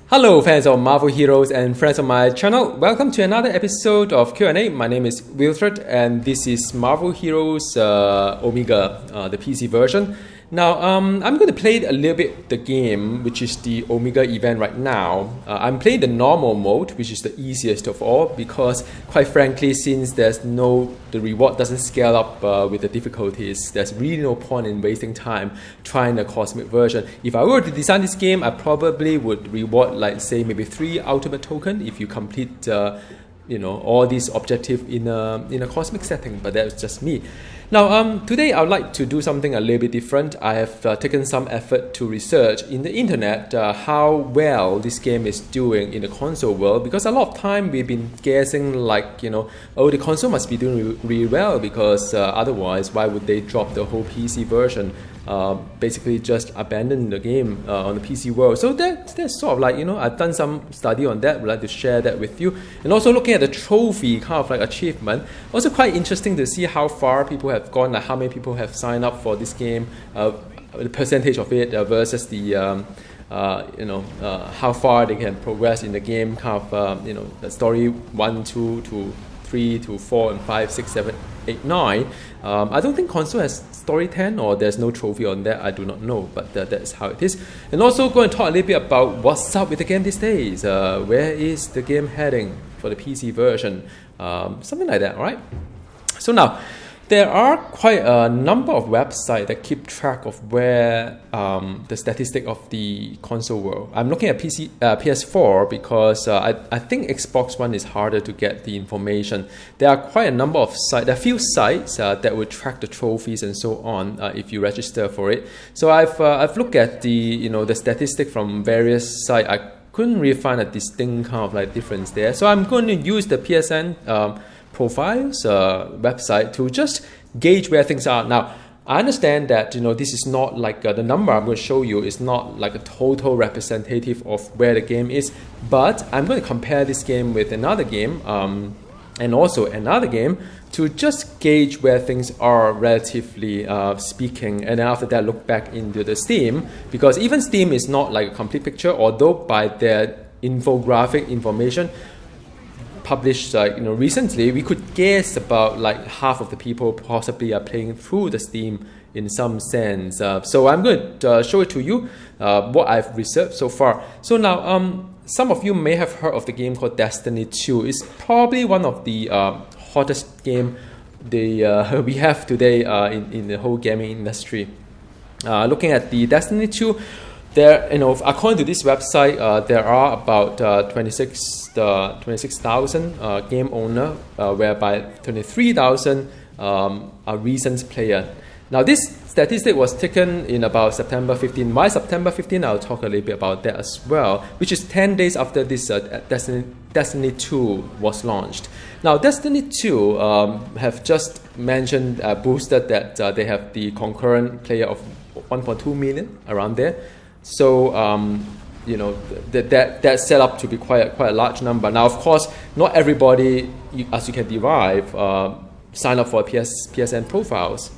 Hello fans of Marvel Heroes and friends of my channel. Welcome to another episode of Q&A. My name is Wilfred and this is Marvel Heroes Omega, the PC version. Now I'm going to play a little bit the game, which is the Omega event right now. I'm playing the normal mode, which is the easiest of all, because quite frankly, since the reward doesn't scale up with the difficulties, there's really no point in wasting time trying the cosmic version. If I were to design this game, I probably would reward, like, say, maybe 3 ultimate token if you complete all these objectives in a cosmic setting, but that's just me. Now, today I would like to do something a little bit different. I have taken some effort to research in the internet how well this game is doing in the console world, because a lot of time we've been guessing like, oh, the console must be doing really well, because otherwise why would they drop the whole PC version? Basically just abandon the game on the PC world. So that's sort of like, I've done some study on that. Would like to share that with you. And also looking at the trophy kind of like achievement, also quite interesting to see how far people have gone, like how many people have signed up for this game, the percentage of it versus the how far they can progress in the game, kind of the story 1, 2 to 3 to 4 and 5, 6, 7, 8, 9. I don't think console has story 10, or there's no trophy on that. I do not know, but that's how it is. And also going to talk a little bit about what's up with the game these days. Where is the game heading for the PC version? Something like that, all right? So now, there are quite a number of websites that keep track of where the statistic of the console world. I'm looking at PS4 because I think Xbox One is harder to get the information. There are quite a number of sites, there are a few sites that will track the trophies and so on if you register for it. So I've looked at the the statistic from various sites. I couldn't really find a distinct kind of like difference there. So I'm going to use the PSN profiles website to just gauge where things are. Now, I understand that this is not like the number I'm going to show you is not like a total representative of where the game is, but I'm going to compare this game with another game and also another game to just gauge where things are relatively speaking, and then after that look back into the Steam, because even Steam is not like a complete picture, although by their infographic information published recently, we could guess about like half of the people possibly are playing through the Steam in some sense. So I'm going to show it to you what I've researched so far. So now some of you may have heard of the game called Destiny 2. It's probably one of the hottest game we have today in the whole gaming industry. Looking at the Destiny 2, there, according to this website, there are about 26,000 game owner, whereby 23,000 are recent player. Now, this statistic was taken in about September 15. Why September 15? I'll talk a little bit about that as well, which is 10 days after this Destiny 2 was launched. Now, Destiny 2 have just mentioned, boosted that they have the concurrent player of 1.2 million, around there. So that's set up to be quite a large number. Now, of course, not everybody, as you can derive, sign up for PSN profiles.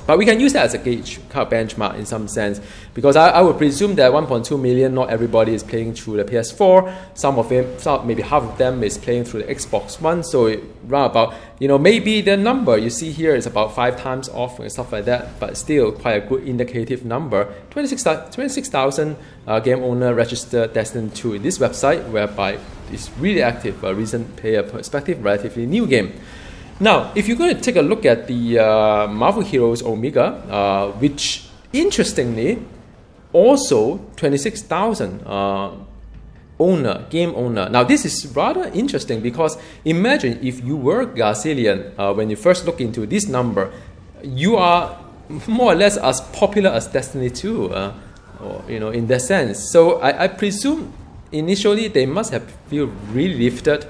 But we can use that as a gauge, kind of benchmark in some sense, because I would presume that 1.2 million, not everybody is playing through the PS4. Some of them, maybe half of them is playing through the Xbox One. So round about, maybe the number you see here is about 5 times off and stuff like that, but still quite a good indicative number. 26,000 game owner registered Destiny 2 in this website, whereby it's really active, a recent player perspective, relatively new game. Now, if you're going to take a look at the Marvel Heroes Omega, which interestingly also 26,000 game owner. Now, this is rather interesting, because imagine if you were Garcillion when you first look into this number, you are more or less as popular as Destiny 2, in that sense. So I presume initially they must have feel really lifted.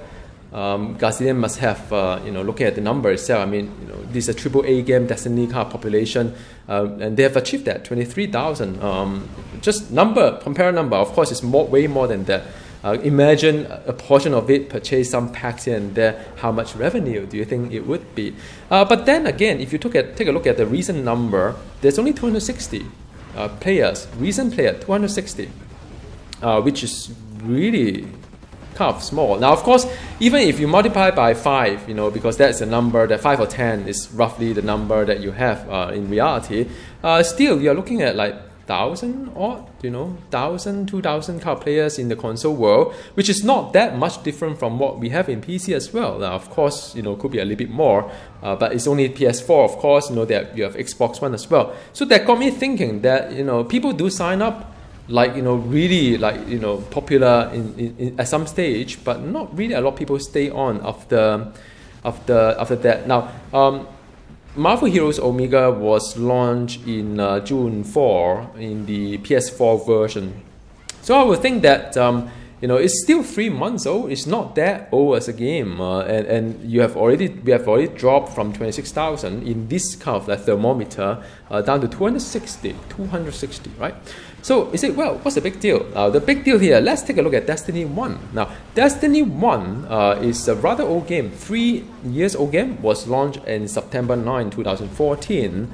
Garcillion must have, looking at the number itself, I mean, this is a AAA game, Destiny kind of population, and they have achieved that, 23,000. Just compare number, of course, it's way more than that. Imagine a portion of it purchase some packs here and there, how much revenue do you think it would be? But then again, if you take a look at the recent number, there's only 260 players, recent player, 260. Which is really kind of small. Now, of course, even if you multiply by 5, you know, because that's a number that 5 or 10 is roughly the number that you have in reality, still you're looking at like 1,000 odd, you know, 1,000, 2,000 kind of players in the console world, which is not that much different from what we have in PC as well. Now, of course, you know, could be a little bit more, but it's only PS4, of course, you know, that you have Xbox One as well. So that got me thinking that, you know, people do sign up like, you know, really like, you know, popular in at some stage, but not really a lot of people stay on after that. Now, Marvel Heroes Omega was launched in June 4 in the PS4 version. So I would think that you know, it's still 3 months old. It's not that old as a game, and we have already dropped from 26,000 in this kind of like thermometer down to 260, right? So you say, well, what's the big deal? The big deal here, let's take a look at Destiny 1. Now, Destiny 1 is a rather old game, 3 years old game, was launched in September 9, 2014.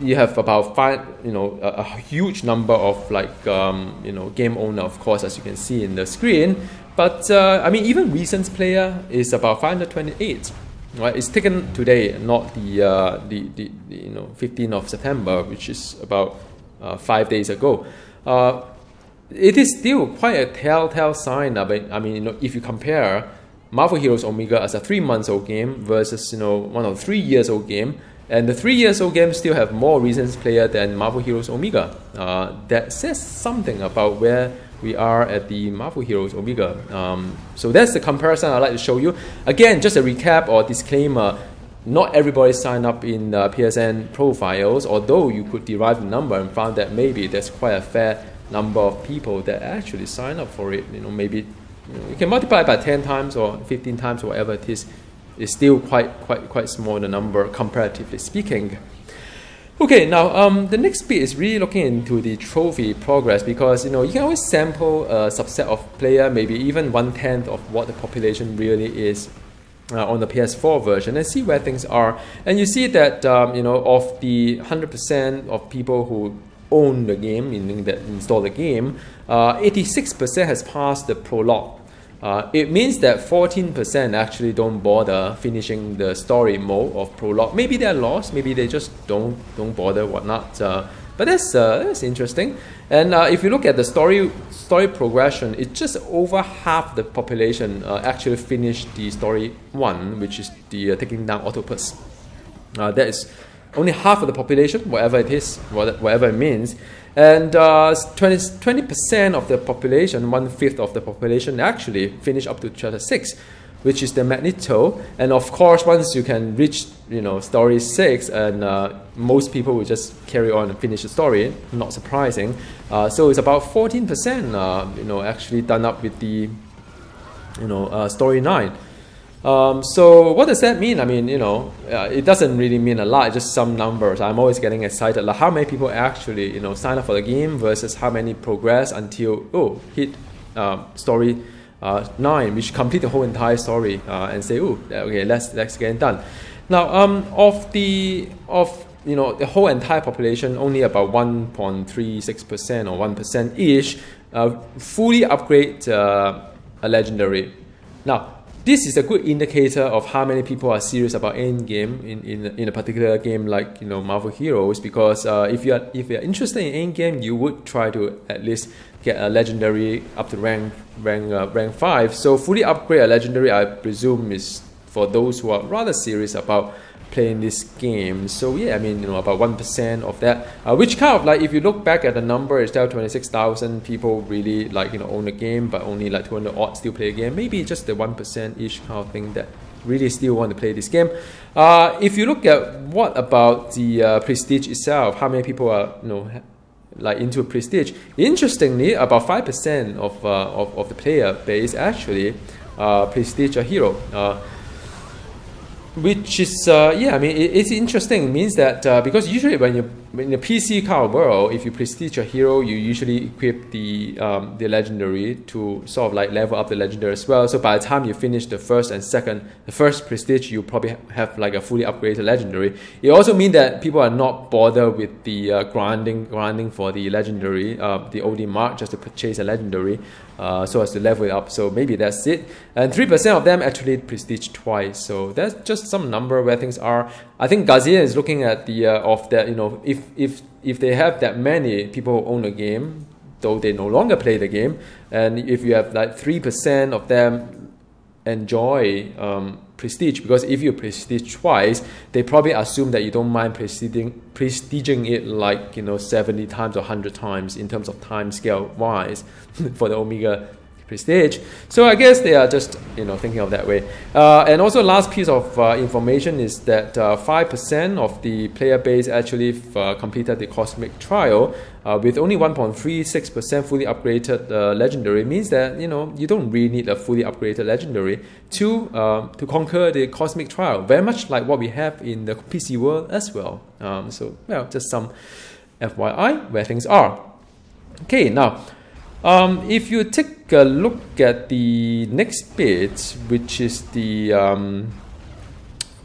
You have about a huge number of like, you know, game owner, of course, as you can see in the screen. But I mean, even recent player is about 528. Right? It's taken today, not the you know, 15th of September, which is about 5 days ago. It is still quite a telltale sign. I mean, you know, if you compare Marvel Heroes Omega as a 3 months old game versus, you know, one of 3 years old game, and the 3 years old game still have more recent player than Marvel Heroes Omega. That says something about where we are at the Marvel Heroes Omega. So that's the comparison I'd like to show you. Again, just a recap or disclaimer. Not everybody signed up in PSN profiles, although you could derive the number and found that maybe there's quite a fair number of people that actually sign up for it. You know, maybe, you know, you can multiply by 10 times or 15 times or whatever it is. It's still quite small, the number, comparatively speaking. Okay, now the next bit is really looking into the trophy progress, because, you know, you can always sample a subset of player, maybe even 1/10 of what the population really is on the PS4 version, and see where things are. And you see that you know, of the 100% of people who own the game, meaning that install the game, 86% has passed the prologue. It means that 14% actually don't bother finishing the story mode of prologue. Maybe they're lost, maybe they just don't bother, whatnot. But that's interesting. And if you look at the story progression, it's just over half the population actually finished the story 1, which is the taking down Octopus. That is only half of the population, whatever it is, whatever it means. And 20% of the population, 1/5 of the population, actually finish up to chapter 6, which is the Magneto. And of course, once you can reach, you know, story 6, and most people will just carry on and finish the story. Not surprising. So it's about 14%, you know, actually done up with the, you know, story 9. So what does that mean? I mean, you know, it doesn't really mean a lot, just some numbers. I'm always getting excited, like how many people actually, you know, sign up for the game versus how many progress until, oh, hit story 9, which complete the whole entire story and say, oh, okay, let's get it done. Now, of you know, the whole entire population, only about 1.36% or 1%-ish fully upgrade a legendary. Now, this is a good indicator of how many people are serious about end game in a particular game like, you know, Marvel Heroes, because if you're interested in end game, you would try to at least get a legendary up to rank 5. So fully upgrade a legendary, I presume, is for those who are rather serious about playing this game. So yeah, I mean, you know, about 1% of that, which kind of like, if you look back at the number, it's still 26,000 people really, like, you know, own the game, but only like 200 odd still play a game. Maybe just the 1%-ish kind of thing that really still want to play this game. If you look at what about the Prestige itself, how many people are, you know, like into Prestige? Interestingly, about 5% of the player base actually Prestige a hero. Which is, yeah, I mean, it's interesting. It means that because usually when you in the PC kind of world, if you prestige a hero, you usually equip the legendary to sort of like level up the legendary as well. So by the time you finish the first and second, the first prestige, you probably have like a fully upgraded legendary. It also means that people are not bothered with the grinding for the legendary, the OD mark, just to purchase a legendary, so as to level it up. So maybe that's it. And 3% of them actually prestige twice. So that's just some number where things are. I think Gazia is looking at the of that, you know, if they have that many people who own a game, though they no longer play the game, and if you have like 3% of them enjoy prestige, because if you prestige twice, they probably assume that you don't mind prestiging it like, you know, 70 times or 100 times in terms of time scale wise for the Omega prestige. So I guess they are just, you know, thinking of that way. And also last piece of information is that 5% of the player base actually completed the Cosmic Trial with only 1.36% fully upgraded legendary. Means that, you know, you don't really need a fully upgraded legendary to conquer the Cosmic Trial. Very much like what we have in the PC world as well. So, well, just some FYI where things are. Okay, now if you take a look at the next bit, which is the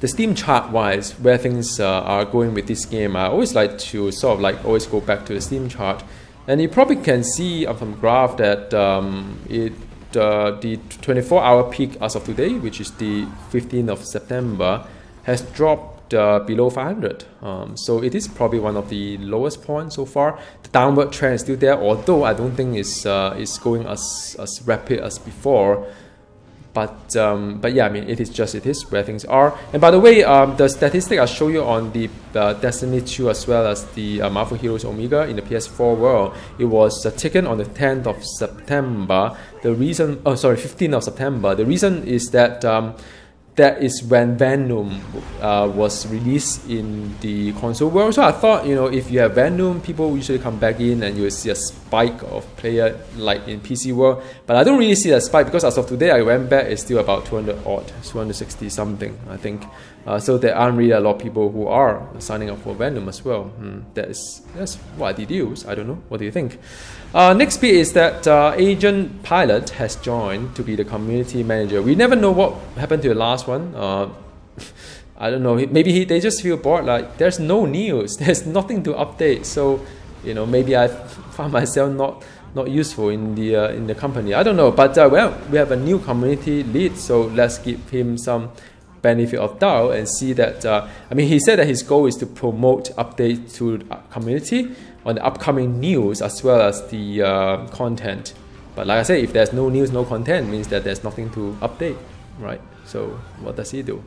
Steam chart wise, where things are going with this game, I always like to sort of like always go back to the Steam chart, and you probably can see from the graph that the 24-hour peak as of today, which is the 15th of September, has dropped below 500. So it is probably one of the lowest points so far. The downward trend is still there, although I don't think it's going as rapid as before. But yeah, I mean, it is where things are. And by the way, the statistic I show you on the Destiny 2 as well as the Marvel Heroes Omega in the PS4 world, it was taken on the 10th of September. The reason, 15th of September. The reason is that that is when Venom was released in the console world. So I thought, you know, if you have Venom, people usually come back in and you will see a spike of player like in PC world. But I don't really see a spike because as of today, I went back, it's still about 200 odd, 260 something, I think. So there aren't really a lot of people who are signing up for Venom as well. That's what I deduce. I don't know. What do you think? Next bit is that Agent Pilot has joined to be the community manager. We never know what happened to the last one. I don't know. Maybe they just feel bored. Like there's no news. There's nothing to update. So, you know, maybe I found myself not useful in the company. I don't know. But well, we have a new community lead, so let's give him some benefit of doubt and see that. I mean, he said that his goal is to promote updates to the community on the upcoming news as well as the content. But like I said, if there's no news, no content, it means that there's nothing to update, right? So what does he do?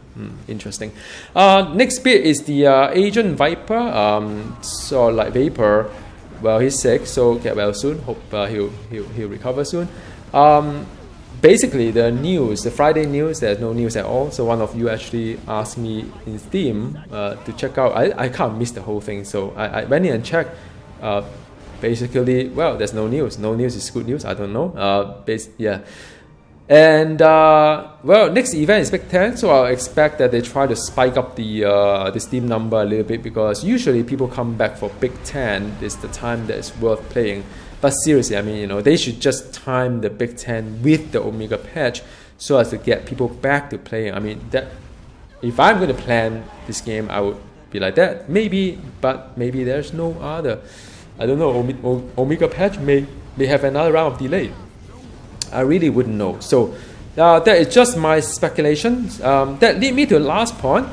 Interesting. Next bit is the Agent Viper. So like Vapor, well, he's sick, so get well soon. Hope he'll recover soon. Basically, the news, the Friday news, there's no news at all. So one of you actually asked me in Steam to check out. I can't miss the whole thing, so I went in and checked. Basically, well, there's no news. No news is good news. I don't know. Yeah. And well, next event is Big Ten, so I'll expect that they try to spike up the Steam number a little bit, because usually people come back for Big Ten. It's the time that is worth playing. But seriously, I mean, you know, they should just time the Big Ten with the Omega patch so as to get people back to playing. I mean, that if I'm going to plan this game, I would be like that. Maybe, but maybe there's no other. I don't know. Omega patch may have another round of delay. I really wouldn't know. So that is just my speculation. That leads me to the last point.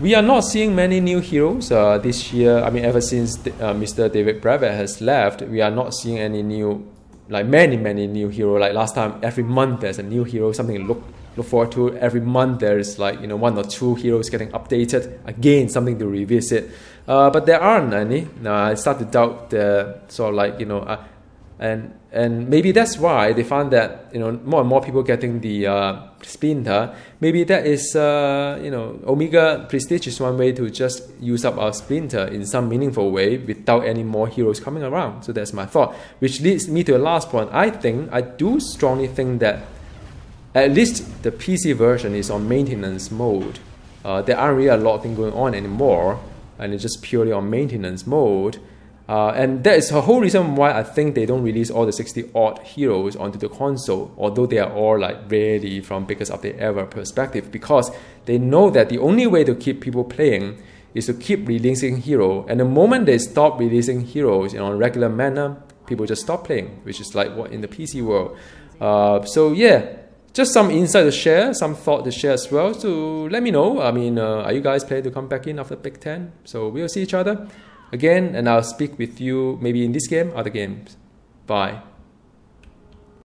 We are not seeing many new heroes this year. I mean, ever since Mr. David Brabec has left, we are not seeing any new, like many new heroes. Like last time, every month there's a new hero, something to look forward to. Every month there's like, you know, 1 or 2 heroes getting updated. Again, something to revisit. But there aren't any. Now I start to doubt the sort of like, you know, and maybe that's why they found that, you know, more and more people getting the Splinter. Maybe that is, you know, Omega Prestige is one way to just use up our Splinter in some meaningful way without any more heroes coming around. So that's my thought, which leads me to the last point. I do strongly think that at least the PC version is on maintenance mode. There aren't really a lot of things going on anymore. and it's just purely on maintenance mode. And that is the whole reason why I think they don't release all the 60-odd heroes onto the console, although they are all like ready from biggest update ever perspective, because they know that the only way to keep people playing is to keep releasing hero, and the moment they stop releasing heroes in a regular manner, people just stop playing, which is like what in the PC world. So yeah, just some insight to share, some thought to share as well. So let me know. I mean, are you guys planning to come back in after Big Ten? So we'll see each other again, and I'll speak with you maybe in this game, other games. Bye.